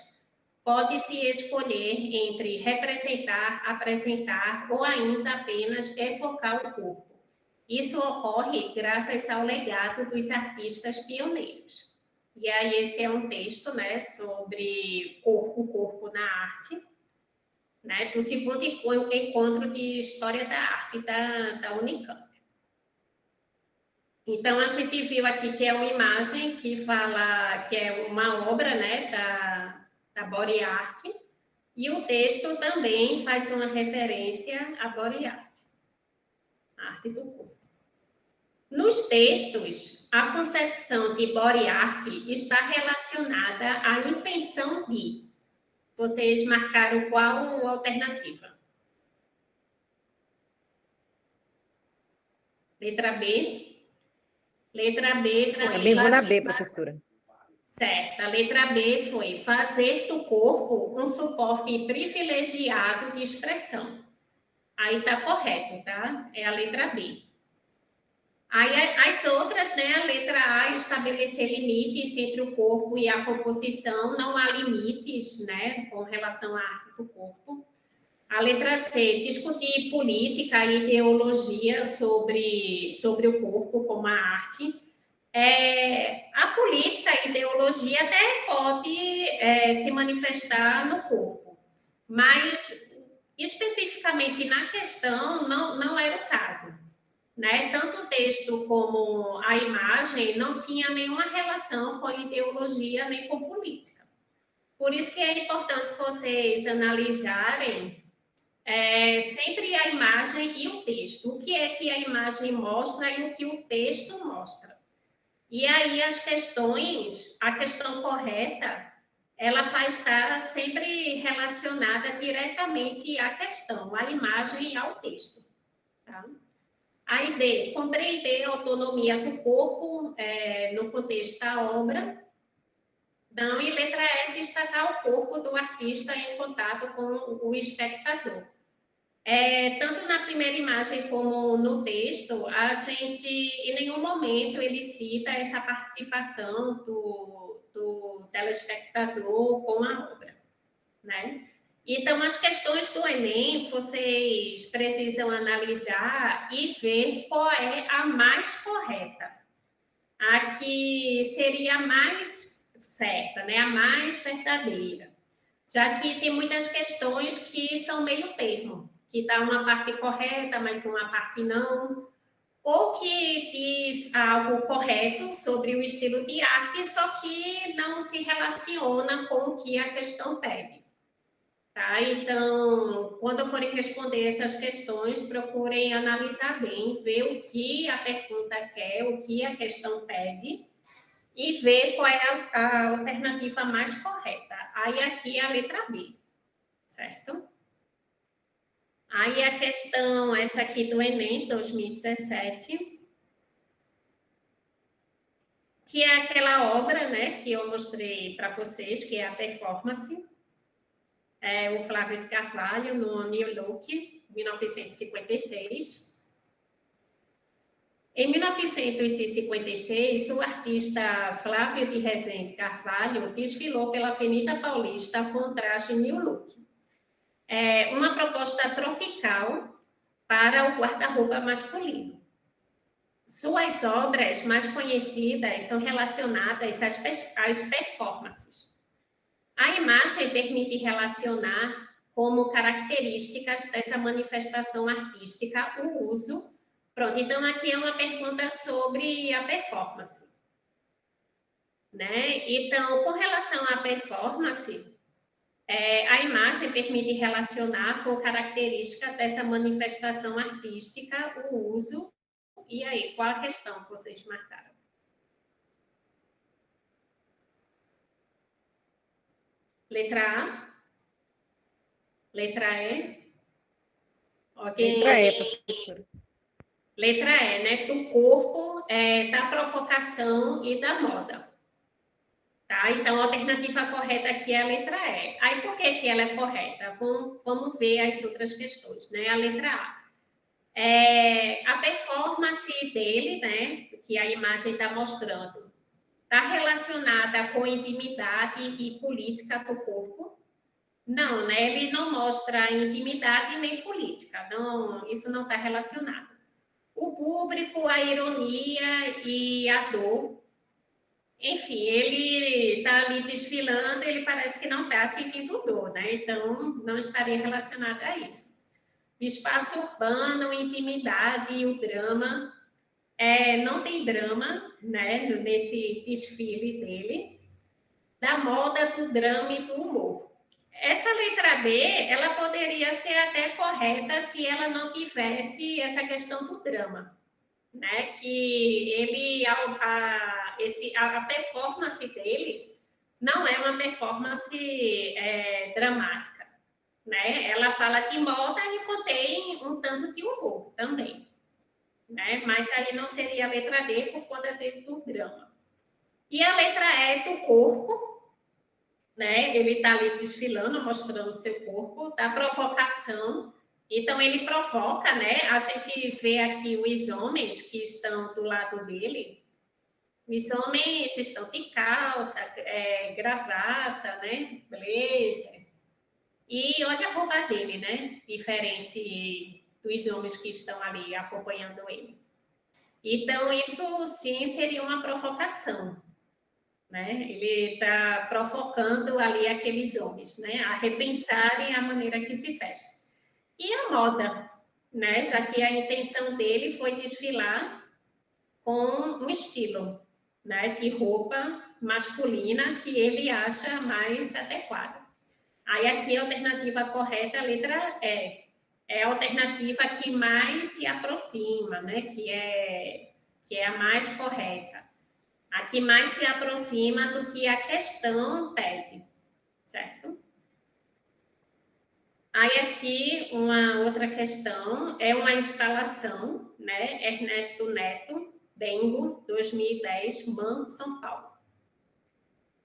S1: pode-se escolher entre representar, apresentar ou ainda apenas evocar o corpo. Isso ocorre graças ao legado dos artistas pioneiros. E aí esse é um texto, né, sobre o corpo na arte. né, do segundo encontro de História da Arte da Unicamp. Então, a gente viu aqui que é uma imagem que fala que é uma obra, né, da Body Art, e o texto também faz uma referência à Body Art, a arte do corpo. Nos textos, a concepção de Body Art está relacionada à intenção de. Vocês marcaram qual alternativa? Letra B. Letra B foi...
S2: Também vou na B, professora.
S1: Certo. A letra B foi fazer do corpo um suporte privilegiado de expressão. Aí está correto, tá? É a letra B. Aí as outras, né? A letra A, estabelecer limites entre o corpo e a composição. Não há limites, né? Com relação à arte do corpo. A letra C, discutir política e ideologia sobre o corpo como a arte. A política e a ideologia até pode se manifestar no corpo, mas especificamente na questão não era o caso, né? Tanto o texto como a imagem não tinha nenhuma relação com ideologia nem com política. Por isso que é importante vocês analisarem sempre a imagem e o texto. O que é que a imagem mostra e o que o texto mostra. E aí a questão correta, ela vai estar sempre relacionada diretamente à questão, à imagem e ao texto. Tá? Aí D, compreender a autonomia do corpo no contexto da obra. Não, e letra E, destacar o corpo do artista em contato com o espectador. Tanto na primeira imagem como no texto, a gente, em nenhum momento, ele cita essa participação do telespectador com a obra, né? Então, as questões do Enem, vocês precisam analisar e ver qual é a mais correta, a que seria a mais certa, né? A mais verdadeira, já que tem muitas questões que são meio termo, que dá uma parte correta, mas uma parte não, ou que diz algo correto sobre o estilo de arte, só que não se relaciona com o que a questão pede. Tá? Então, quando forem responder essas questões, procurem analisar bem, ver o que a pergunta quer, o que a questão pede, e ver qual é a alternativa mais correta. Aí aqui é a letra B, certo? Aí a questão, essa aqui do Enem 2017, que é aquela obra, né, que eu mostrei para vocês, que é a performance, o Flávio de Carvalho, no New Look, 1956. Em 1956, o artista Flávio de Rezende Carvalho desfilou pela Avenida Paulista com o traje New Look. Uma proposta tropical para o guarda-roupa masculino. Suas obras mais conhecidas são relacionadas às performances. A imagem permite relacionar como características dessa manifestação artística o uso. Pronto, então aqui é uma pergunta sobre a performance, né? Então, com relação à performance, a imagem permite relacionar com característica dessa manifestação artística o uso. E aí, qual a questão que vocês marcaram? Letra A? Letra E?
S2: Letra E, professora.
S1: Letra E, né? Do corpo, da provocação e da moda. Tá? Então, a alternativa correta aqui é a letra E. Aí, por que ela é correta? Vamos ver as outras questões, né? A letra A. A performance dele, né? Que a imagem está mostrando, está relacionada com intimidade e política do corpo? Não, né? Ele não mostra intimidade nem política. Não, isso não está relacionado. O público, a ironia e a dor. Enfim, ele está ali desfilando, ele parece que não está sentindo dor, né? Então, não estaria relacionado a isso. O espaço urbano, intimidade e o drama. Não tem drama, né, nesse desfile dele. Da moda, do drama e do humor. Essa letra B, ela poderia ser até correta se ela não tivesse essa questão do drama, né? Que ele, a performance dele não é uma performance dramática, né? Ela fala de moda e contém um tanto de humor também, né? Mas aí não seria a letra D por conta do drama. E a letra E do corpo, né? Ele está ali desfilando, mostrando seu corpo, da provocação. Então, ele provoca, né? A gente vê aqui os homens que estão do lado dele. Os homens estão de calça, gravata, né? Blazer. E olha a roupa dele, né? Diferente dos homens que estão ali acompanhando ele. Então, isso sim seria uma provocação, né? Ele está provocando ali aqueles homens, né? A repensarem a maneira que se veste. E a moda, né? Já que a intenção dele foi desfilar com um estilo, né? De roupa masculina que ele acha mais adequado. Aí aqui a alternativa correta, a letra E. É a alternativa que mais se aproxima, né? Que é a mais correta. A que mais se aproxima do que a questão pede, certo? Aí aqui uma outra questão é uma instalação, né? Ernesto Neto, Dengo, 2010, MAN, São Paulo.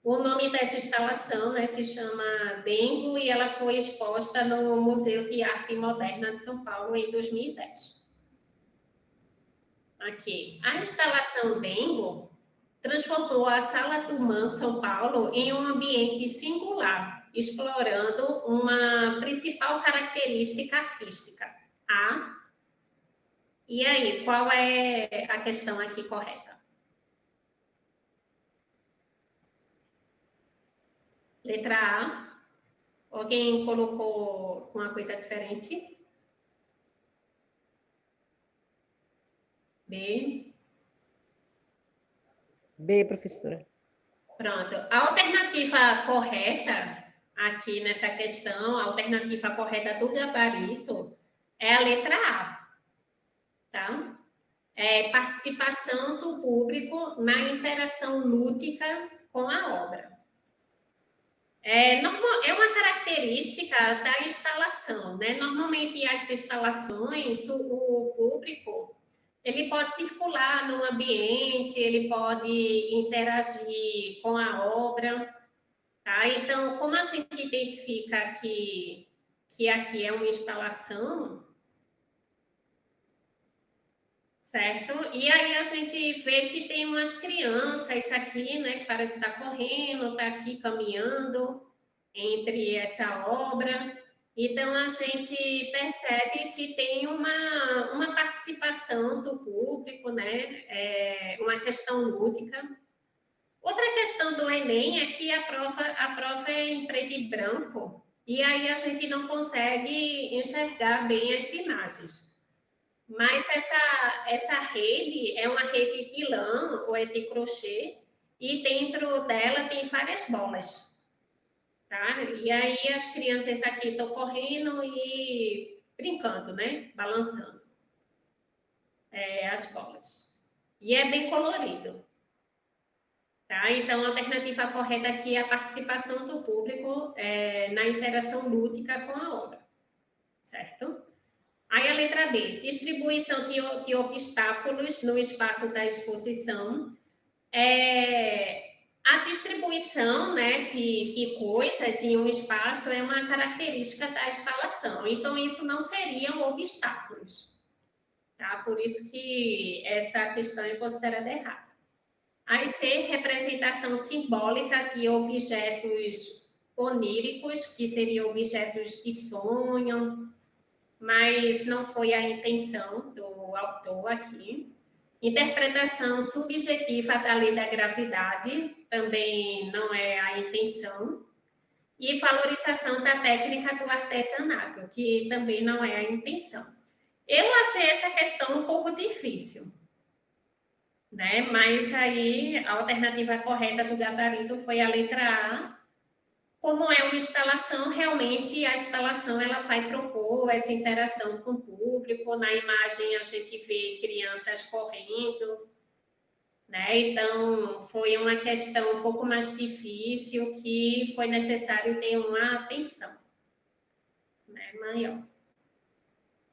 S1: O nome dessa instalação, né, se chama Dengo e ela foi exposta no Museu de Arte Moderna de São Paulo em 2010. Aqui, a instalação Dengo transformou a Sala Tumã, São Paulo, em um ambiente singular, explorando uma principal característica artística. E aí, qual é a questão aqui correta? Letra A. Alguém colocou uma coisa diferente? B.
S2: B, professora.
S1: Pronto. A alternativa correta aqui nessa questão, a alternativa correta do gabarito é a letra A, tá? Participação do público na interação lúdica com a obra. É uma característica da instalação, né? Normalmente, as instalações, o público, ele pode circular no ambiente, ele pode interagir com a obra, tá? Então, como a gente identifica que aqui é uma instalação, certo? E aí a gente vê que tem umas crianças aqui, né, que parece estar correndo, está aqui caminhando entre essa obra. Então a gente percebe que tem uma participação do público, né? Uma questão lúdica. Outra questão do Enem é que a prova é em preto e branco, e aí a gente não consegue enxergar bem as imagens. Mas essa rede é uma rede de lã ou é de crochê e dentro dela tem várias bolas, tá? E aí as crianças aqui estão correndo e brincando, né? Balançando as bolas. E é bem colorido, tá? Então a alternativa correta aqui é a participação do público na interação lúdica com a obra, certo? Aí a letra B, distribuição de obstáculos no espaço da exposição. A distribuição, né, de coisas em um espaço é uma característica da instalação. Então, isso não seriam obstáculos. Tá? Por isso que essa questão é considerada errada. Aí C, representação simbólica de objetos oníricos, que seriam objetos de sonho, mas não foi a intenção do autor aqui. Interpretação subjetiva da lei da gravidade, também não é a intenção. E valorização da técnica do artesanato, que também não é a intenção. Eu achei essa questão um pouco difícil, né? Mas aí a alternativa correta do gabarito foi a letra A. Como é uma instalação, realmente a instalação ela vai propor essa interação com o público. Na imagem a gente vê crianças correndo, né? Então foi uma questão um pouco mais difícil que foi necessário ter uma atenção, né, maior.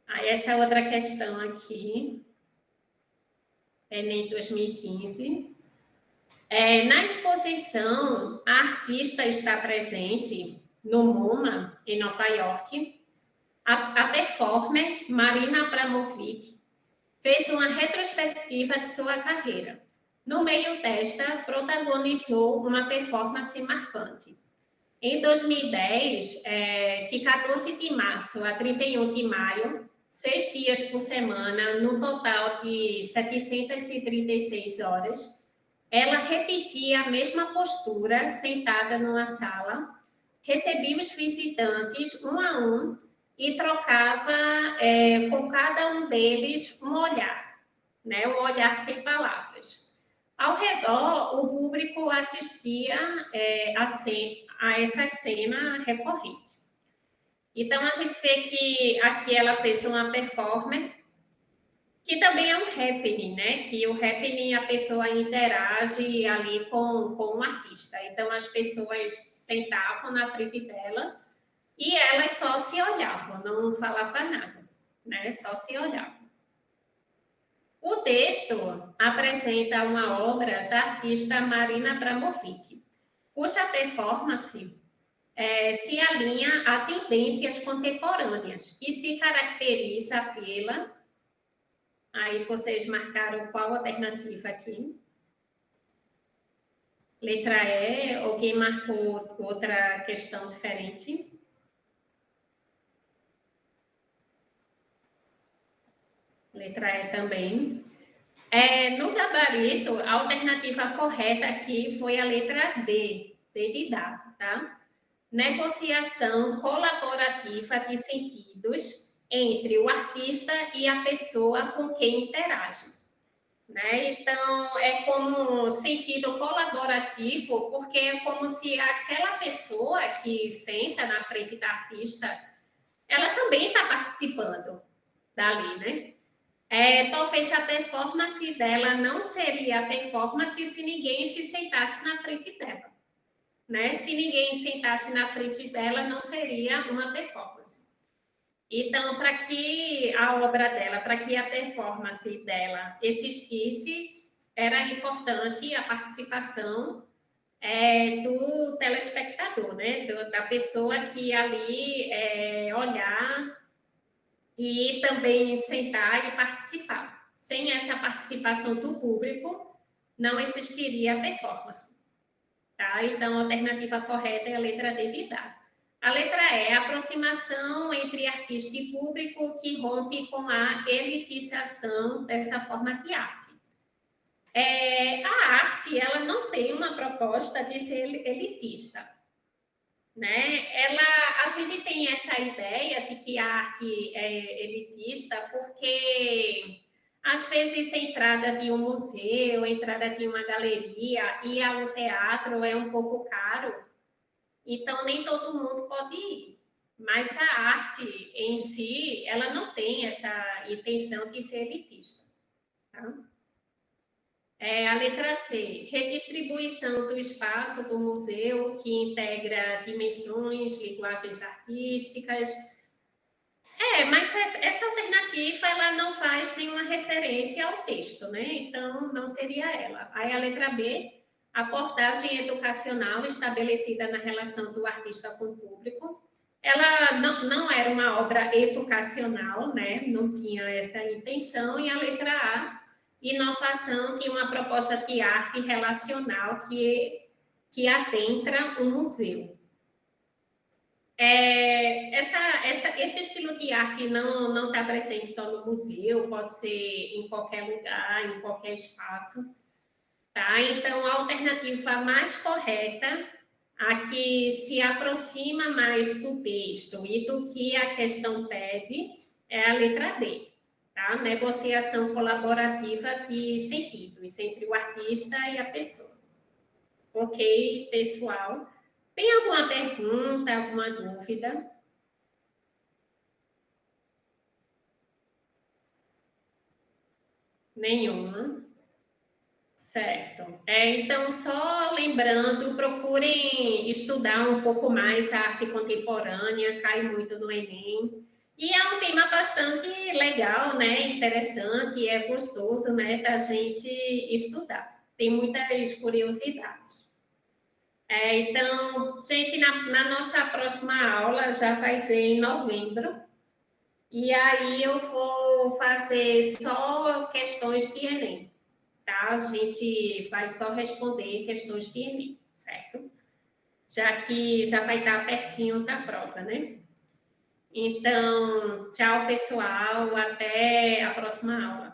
S1: Aí essa outra questão aqui é em 2015. Na exposição, a artista está presente no MoMA, em Nova York. A performer Marina Abramovic fez uma retrospectiva de sua carreira. No meio desta, protagonizou uma performance marcante. Em 2010, de 14 de março a 31 de maio, 6 dias por semana, no total de 736 horas, ela repetia a mesma postura, sentada numa sala, recebia os visitantes um a um e trocava com cada um deles um olhar, né? Um olhar sem palavras. Ao redor, o público assistia a essa cena recorrente. Então, a gente vê que aqui ela fez uma performance, que também é um happening, né? Que o happening a pessoa interage ali com o artista. Então, as pessoas sentavam na frente dela e elas só se olhavam, não falavam nada, né? Só se olhavam. O texto apresenta uma obra da artista Marina Abramovic, cuja performance se alinha a tendências contemporâneas e se caracteriza pela... Aí vocês marcaram qual alternativa aqui? Letra E, alguém marcou outra questão diferente? Letra E também. No gabarito, a alternativa correta aqui foi a letra D, D de dado, tá? Negociação colaborativa de sentidos entre o artista e a pessoa com quem interage, né? Então, é como sentido colaborativo, porque é como se aquela pessoa que senta na frente da artista, ela também está participando dali, né? Talvez a performance dela não seria a performance se ninguém se sentasse na frente dela, né? Se ninguém sentasse na frente dela, não seria uma performance. Então, para que a obra dela, para que a performance dela existisse, era importante a participação do telespectador, né? Da pessoa que ia ali olhar e também sentar e participar. Sem essa participação do público, não existiria a performance. Tá? Então, a alternativa correta é a letra D de dado. A letra E, aproximação entre artista e público que rompe com a elitização dessa forma de arte. A arte, ela não tem uma proposta de ser elitista, né? A gente tem essa ideia de que a arte é elitista porque, às vezes, a entrada de um museu, a entrada de uma galeria, ir a um teatro é um pouco caro. Então, nem todo mundo pode ir. Mas a arte em si, ela não tem essa intenção de ser elitista. Tá? A letra C, redistribuição do espaço do museu, que integra dimensões, linguagens artísticas. Mas essa alternativa, ela não faz nenhuma referência ao texto, né? Então, não seria ela. Aí a letra B, abordagem educacional estabelecida na relação do artista com o público. Ela não era uma obra educacional, né? Não tinha essa intenção. E a letra A, inovação de uma proposta de arte relacional que adentra o museu. Esse estilo de arte não está presente só no museu, pode ser em qualquer lugar, em qualquer espaço, tá? Então, a alternativa mais correta, a que se aproxima mais do texto e do que a questão pede, é a letra D, tá? Negociação colaborativa de sentidos entre o artista e a pessoa. Ok, pessoal? Tem alguma pergunta, alguma dúvida? Nenhuma. Certo. Então, só lembrando, procurem estudar um pouco mais a arte contemporânea, cai muito no Enem. E é um tema bastante legal, né? Interessante, é gostoso, né, da gente estudar. Tem muitas curiosidades. Então, gente, na nossa próxima aula, já vai ser em novembro, e aí eu vou fazer só questões de Enem, tá? A gente vai só responder questões de Enem, certo? Já que já vai estar pertinho da prova, né? Então, tchau, pessoal, até a próxima aula.